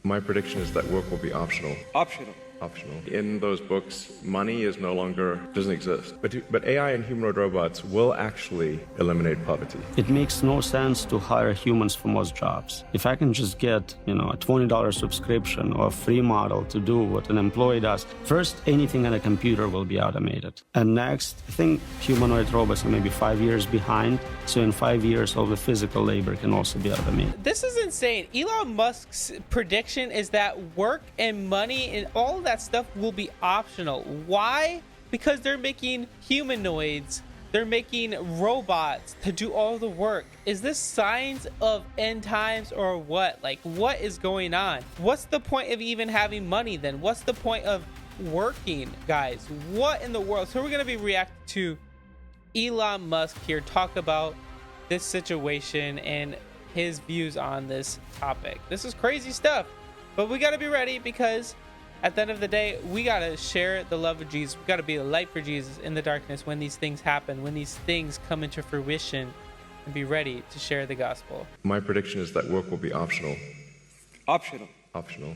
My prediction is that work will be optional. Optional. Optional. In those books, money is no longer, doesn't exist. But AI and humanoid robots will actually eliminate poverty. It makes no sense to hire humans for most jobs. If I can just get, a $20 subscription or a free model to do what an employee does, first, anything on a computer will be automated. And next, I think humanoid robots are maybe 5 years behind. So in 5 years, all the physical labor can also be automated. This is insane. Elon Musk's prediction is that work and money and all that stuff will be optional. Why? Because they're making humanoids. They're making robots to do all the work. Is this signs of end times or what? Like, what is going on? What's the point of even having money then? What's the point of working, guys? What in the world? So we're going to be reacting to Elon Musk here talk about this situation and his views on this topic. This is crazy stuff, but we got to be ready because at the end of the day, we got to share the love of Jesus. We got to be a light for Jesus in the darkness when these things happen, when these things come into fruition, and be ready to share the gospel. My prediction is that work will be optional. Optional. Optional.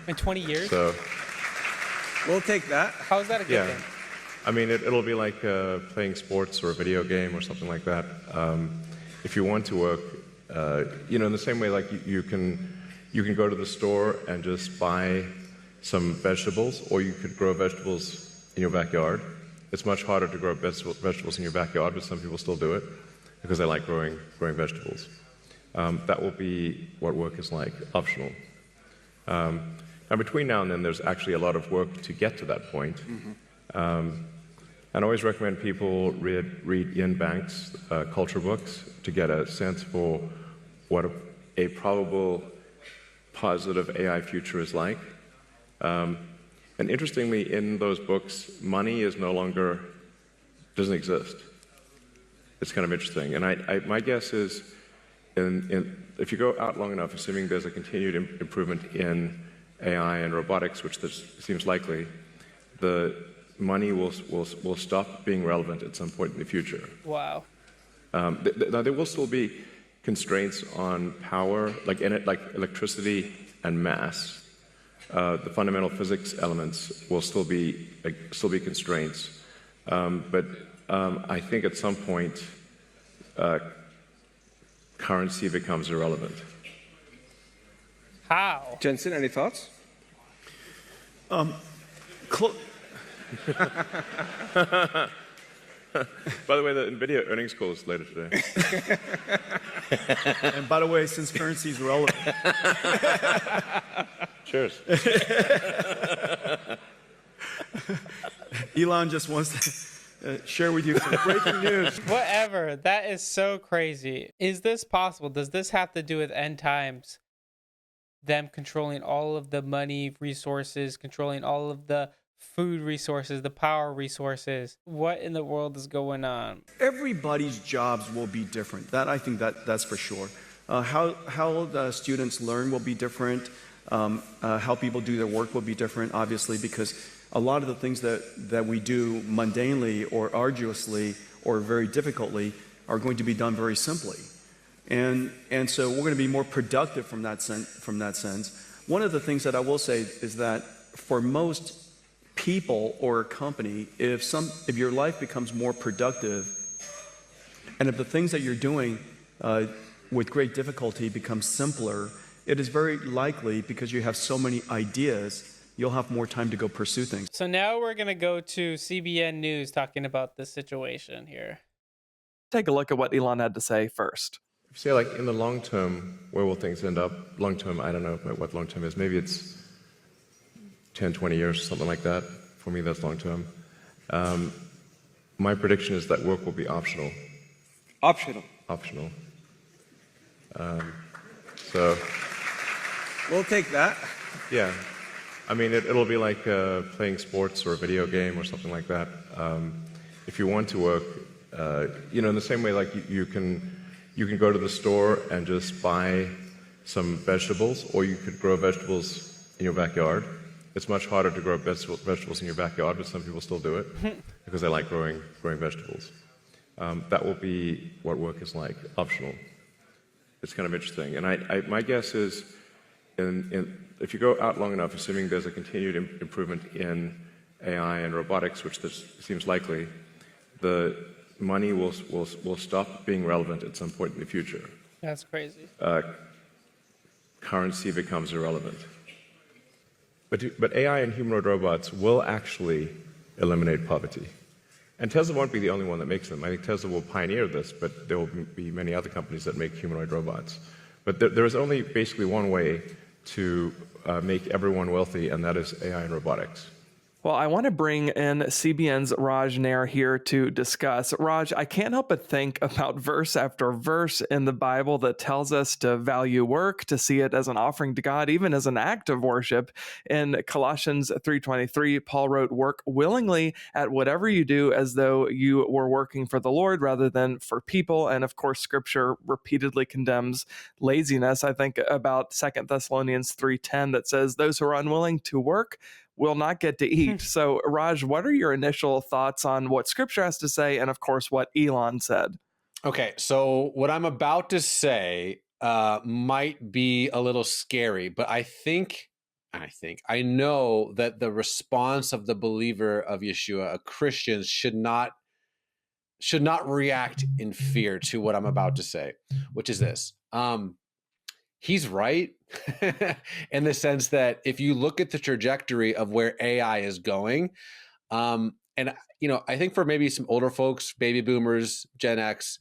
In 20 years? So, We'll take that. How is that a good thing? I mean, it'll be like playing sports or a video game or something like that. If you want to work, in the same way, like you can go to the store and just buy some vegetables, or you could grow vegetables in your backyard. It's much harder to grow vegetables in your backyard, but some people still do it because they like growing vegetables. That will be what work is like, optional. Now, between now and then, there's actually a lot of work to get to that point. And I always recommend people read Ian Banks' culture books to get a sense for what a probable positive AI future is like. And interestingly, in those books, money is no longer, doesn't exist. It's kind of interesting. And my guess is, if you go out long enough, assuming there's a continued improvement in AI and robotics, which seems likely, the money will stop being relevant at some point in the future. Wow. Now, there will still be constraints on power, like electricity and mass. The fundamental physics elements will still be constraints. But I think at some point, currency becomes irrelevant. How? Jensen, any thoughts? By the way, the NVIDIA earnings call is later today. And by the way, since currency is relevant. Cheers. Elon just wants to share with you some breaking news. Whatever. That is so crazy. Is this possible? Does this have to do with end times? Them controlling all of the money resources, controlling all of the food resources, the power resources. What in the world is going on? Everybody's jobs will be different. I think that's for sure. How the students learn will be different. How people do their work will be different, obviously, because a lot of the things that we do mundanely or arduously or very difficultly are going to be done very simply. And so we're going to be more productive from that sense. One of the things that I will say is that for most people or a company, if your life becomes more productive, and if the things that you're doing with great difficulty become simpler, it is very likely, because you have so many ideas, you'll have more time to go pursue things. So now we're going to go to CBN News talking about this situation here. Take a look at what Elon had to say first. Say, like, in the long term, where will things end up? Long term, I don't know what long term is. Maybe it's 10, 20 years, something like that. For me, that's long term. My prediction is that work will be optional. Optional. Optional. So. We'll take that. Yeah. I mean, it'll be like playing sports or a video game or something like that. If you want to work, in the same way, like you can go to the store and just buy some vegetables, or you could grow vegetables in your backyard. It's much harder to grow vegetables in your backyard, but some people still do it because they like growing vegetables. That will be what work is like, optional. It's kind of interesting. And my guess is, if you go out long enough, assuming there's a continued improvement in AI and robotics, which this seems likely, the money will stop being relevant at some point in the future. That's crazy. Currency becomes irrelevant. But AI and humanoid robots will actually eliminate poverty. And Tesla won't be the only one that makes them. I think Tesla will pioneer this, but there will be many other companies that make humanoid robots. But there is only basically one way to make everyone wealthy, and that is AI and robotics. Well, I want to bring in CBN's Raj Nair here to discuss. Raj, I can't help but think about verse after verse in the Bible that tells us to value work, to see it as an offering to God, even as an act of worship. In Colossians 3:23, Paul wrote, "Work willingly at whatever you do as though you were working for the Lord rather than for people." And of course, Scripture repeatedly condemns laziness. I think about 2 Thessalonians 3:10 that says, "Those who are unwilling to work will not get to eat." So, Raj, what are your initial thoughts on what Scripture has to say, and of course, what Elon said? Okay, so what I'm about to say might be a little scary, but I know that the response of the believer of Yeshua, a Christian, should not react in fear to what I'm about to say, which is this. He's right in the sense that if you look at the trajectory of where AI is going, and I think for maybe some older folks, baby boomers, Gen X,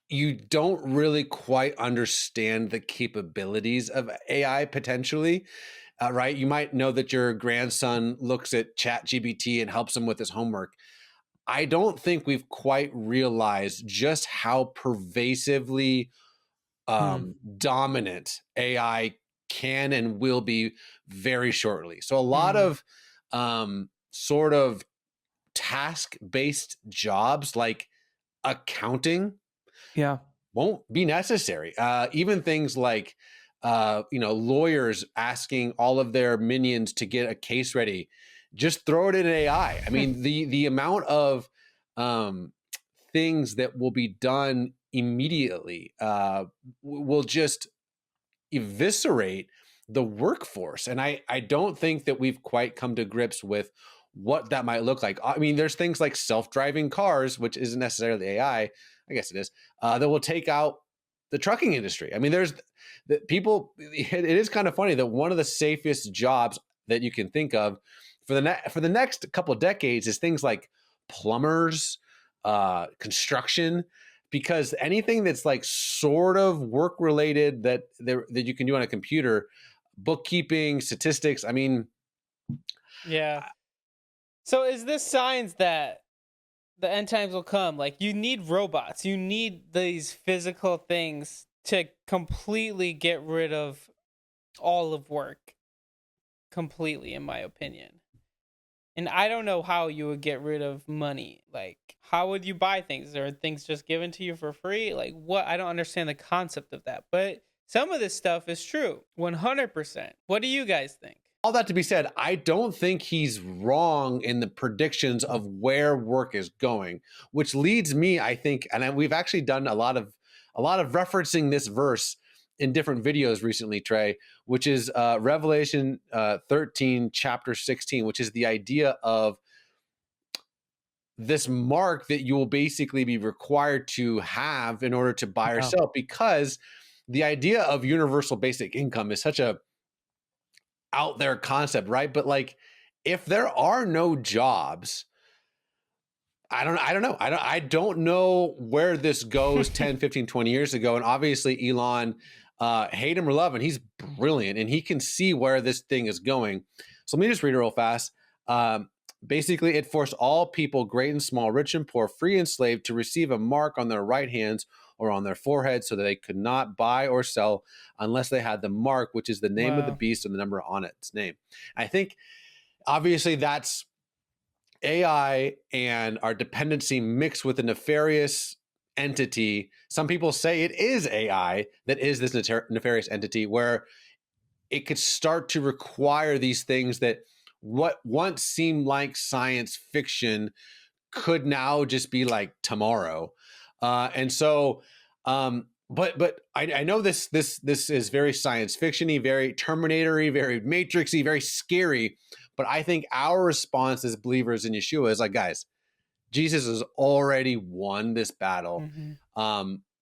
you don't really quite understand the capabilities of AI potentially, right? You might know that your grandson looks at ChatGPT and helps him with his homework. I don't think we've quite realized just how pervasively dominant AI can and will be very shortly. So a lot of sort of task-based jobs like accounting won't be necessary. Even things like lawyers asking all of their minions to get a case ready, just throw it in AI. I mean, the amount of things that will be done immediately will just eviscerate the workforce. And I don't think that we've quite come to grips with what that might look like. I mean, there's things like self-driving cars, which isn't necessarily AI, I guess it is, that will take out the trucking industry. I mean, there's the people, it is kind of funny that one of the safest jobs that you can think of for the next couple of decades is things like plumbers, construction, because anything that's like sort of work related that you can do on a computer, bookkeeping, statistics, I mean. Yeah. So is this signs that the end times will come? Like, you need robots, you need these physical things to completely get rid of all of work completely, in my opinion. And I don't know how you would get rid of money. Like, how would you buy things? Are things just given to you for free? Like, what? I don't understand the concept of that. But some of this stuff is true, 100%. What do you guys think? All that to be said, I don't think he's wrong in the predictions of where work is going, which leads me, I think, and we've actually done a lot of referencing this verse in different videos recently, Trey, which is Revelation 13, chapter 16, which is the idea of this mark that you will basically be required to have in order to buy or sell, because the idea of universal basic income is such a out there concept, right? But like, if there are no jobs, I don't know where this goes 10, 15, 20 years ago. And obviously Elon, hate him or love him, he's brilliant and he can see where this thing is going. So let me just read it real fast. Basically, it forced all people, great and small, rich and poor, free and slave, to receive a mark on their right hands or on their foreheads so that they could not buy or sell unless they had the mark, which is the name of the beast and the number on its name. I think obviously that's AI and our dependency mixed with a nefarious entity. Some people say it is AI that is this nefarious entity, where it could start to require these things that what once seemed like science fiction could now just be like tomorrow. And so But I know this is very science fiction-y, very Terminator-y, very Matrix-y, very scary. But I think our response as believers in Yeshua is like, guys, Jesus has already won this battle.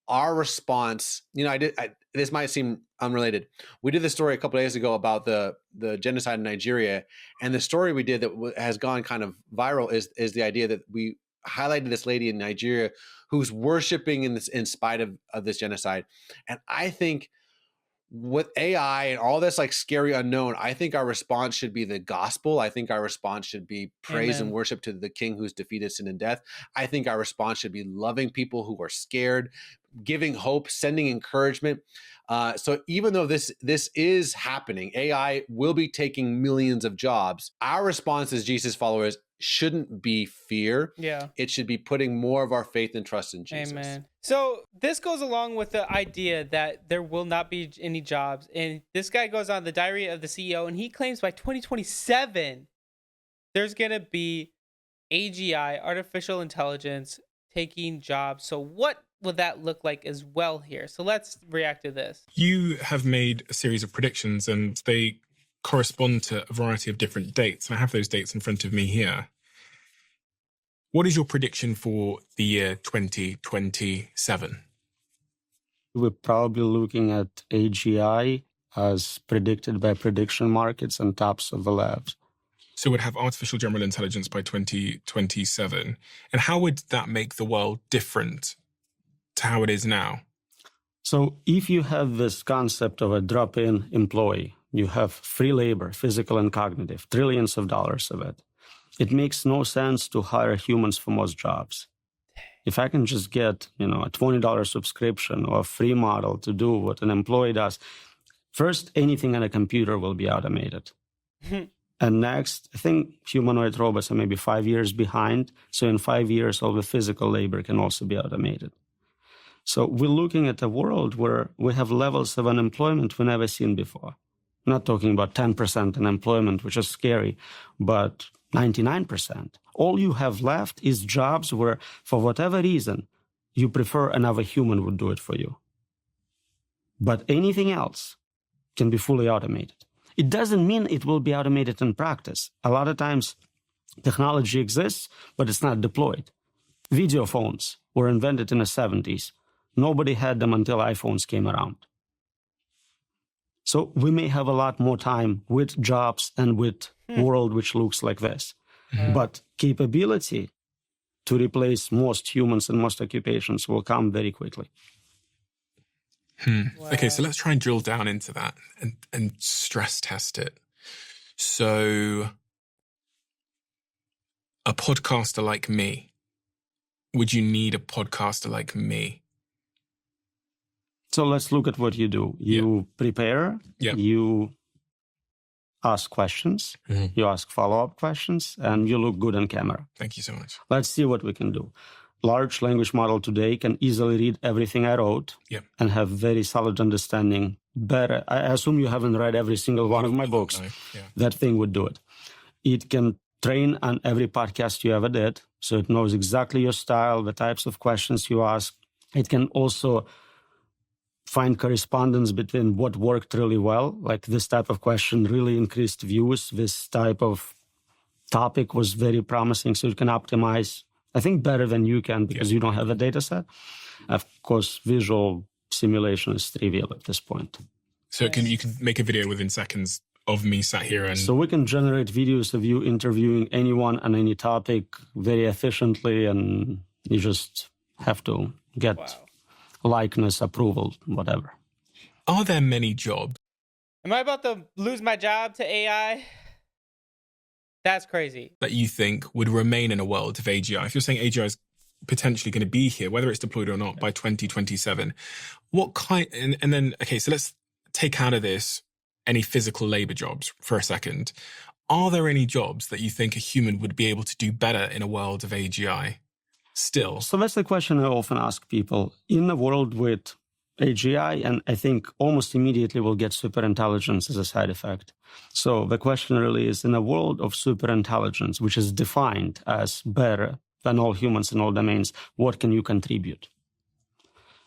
Our response, this might seem unrelated. We did this story a couple of days ago about the genocide in Nigeria, and the story we did that has gone kind of viral is the idea that we highlighted this lady in Nigeria who's worshiping in spite of this genocide. And I think with AI and all this like scary unknown, I think our response should be the gospel. I think our response should be praise and worship to the King who's defeated sin and death. I think our response should be loving people who are scared, giving hope, sending encouragement. So even though this is happening, AI will be taking millions of jobs. Our response as Jesus followers shouldn't be fear. Yeah. It should be putting more of our faith and trust in Jesus. Amen. So this goes along with the idea that there will not be any jobs. And this guy goes on the Diary of the CEO, and he claims by 2027, there's going to be AGI, artificial intelligence, taking jobs. So what will that look like as well here? So let's react to this. You have made a series of predictions, and they correspond to a variety of different dates. I have those dates in front of me here. What is your prediction for the year 2027? We're probably looking at AGI as predicted by prediction markets and tops of the labs. So we'd have artificial general intelligence by 2027. And how would that make the world different to how it is now? So if you have this concept of a drop-in employee, you have free labor, physical and cognitive, trillions of dollars of it. It makes no sense to hire humans for most jobs. If I can just get, a $20 subscription or a free model to do what an employee does, first, anything on a computer will be automated. And next, I think humanoid robots are maybe 5 years behind. So in 5 years, all the physical labor can also be automated. So we're looking at a world where we have levels of unemployment we've never seen before. I'm not talking about 10% unemployment, which is scary, but 99%. All you have left is jobs where, for whatever reason, you prefer another human would do it for you. But anything else can be fully automated. It doesn't mean it will be automated in practice. A lot of times, technology exists, but it's not deployed. Video phones were invented in the 70s. Nobody had them until iPhones came around. So we may have a lot more time with jobs and with world which looks like this. But capability to replace most humans and most occupations will come very quickly. Wow. Okay, so let's try and drill down into that and stress test it. So a podcaster like me, would you need a podcaster like me? So let's look at what you do. You prepare, you ask questions, you ask follow-up questions, and you look good on camera. Thank you so much. Let's see what we can do. Large language model today can easily read everything I wrote and have very solid understanding. Better. I assume you haven't read every single one of my books. No. That thing would do it. It can train on every podcast you ever did, so it knows exactly your style, the types of questions you ask. It can also find correspondence between what worked really well, like this type of question really increased views, this type of topic was very promising, so it can optimize, I think, better than you can because you don't have a data set. Of course, visual simulation is trivial at this point. So you can make a video within seconds of me sat here and... So we can generate videos of you interviewing anyone on any topic very efficiently, and you just have to get likeness, approval, whatever. Are there many jobs? Am I about to lose my job to AI? That's crazy. That you think would remain in a world of AGI? If you're saying AGI is potentially going to be here, whether it's deployed or not, by 2027, what kind... And then, okay, so let's take out of this any physical labor jobs for a second. Are there any jobs that you think a human would be able to do better in a world of AGI? Still. So that's the question I often ask people. In a world with AGI, and I think almost immediately we'll get superintelligence as a side effect. So the question really is, in a world of superintelligence, which is defined as better than all humans in all domains, what can you contribute?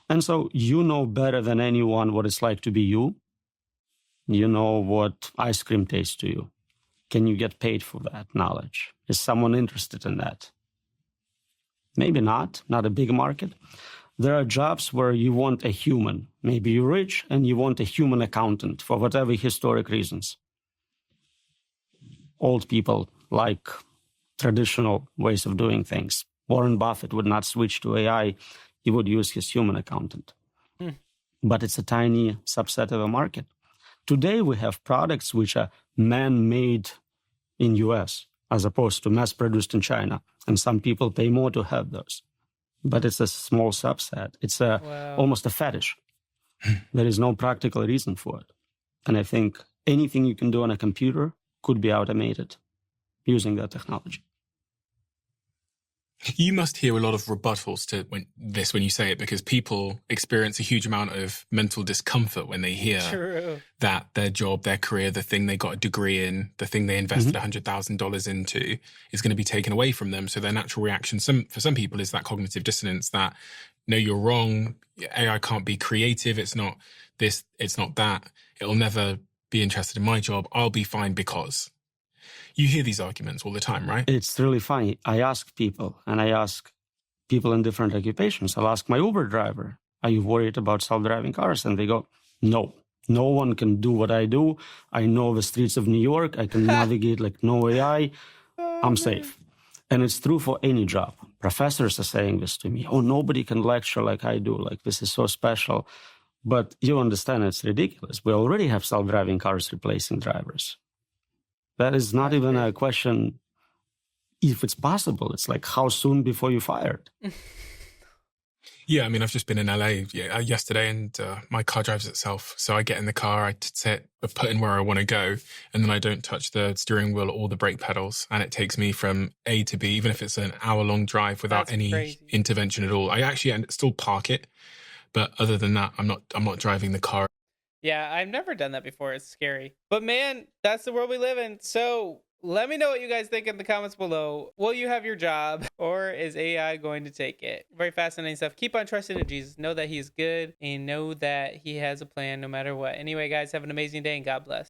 And so you know better than anyone what it's like to be you. You know what ice cream tastes to you. Can you get paid for that knowledge? Is someone interested in that? Maybe not a big market. There are jobs where you want a human. Maybe you're rich and you want a human accountant for whatever historic reasons. Old people like traditional ways of doing things. Warren Buffett would not switch to AI. He would use his human accountant. But it's a tiny subset of the market. Today, we have products which are man-made in US as opposed to mass-produced in China. And some people pay more to have those. But it's a small subset. It's almost a fetish. There is no practical reason for it. And I think anything you can do on a computer could be automated using that technology. You must hear a lot of rebuttals to when you say it, because people experience a huge amount of mental discomfort when they hear that their job, their career, the thing they got a degree in, the thing they invested $100,000 into is going to be taken away from them. So their natural reaction, for some people, is that cognitive dissonance that, no, you're wrong. AI can't be creative. It's not this, it's not that. It'll never be interested in my job. I'll be fine because. You hear these arguments all the time, right? It's really funny. I ask people in different occupations. I'll ask my Uber driver, are you worried about self-driving cars? And they go, no one can do what I do. I know the streets of New York. I can navigate like no AI. I'm safe. And it's true for any job. Professors are saying this to me. Oh, nobody can lecture like I do. Like, this is so special. But you understand it's ridiculous. We already have self-driving cars replacing drivers. That is not even a question if it's possible. It's like, how soon before you're fired? Yeah, I mean, I've just been in LA yesterday, and my car drives itself. So I get in the car, I put in where I want to go, and then I don't touch the steering wheel or the brake pedals, and it takes me from A to B, even if it's an hour-long drive without any intervention at all. I actually still park it, but other than that, I'm not driving the car. Yeah, I've never done that before. It's scary. But man, that's the world we live in. So let me know what you guys think in the comments below. Will you have your job, or is AI going to take it? Very fascinating stuff. Keep on trusting in Jesus. Know that he's good and know that he has a plan no matter what. Anyway, guys, have an amazing day and God bless.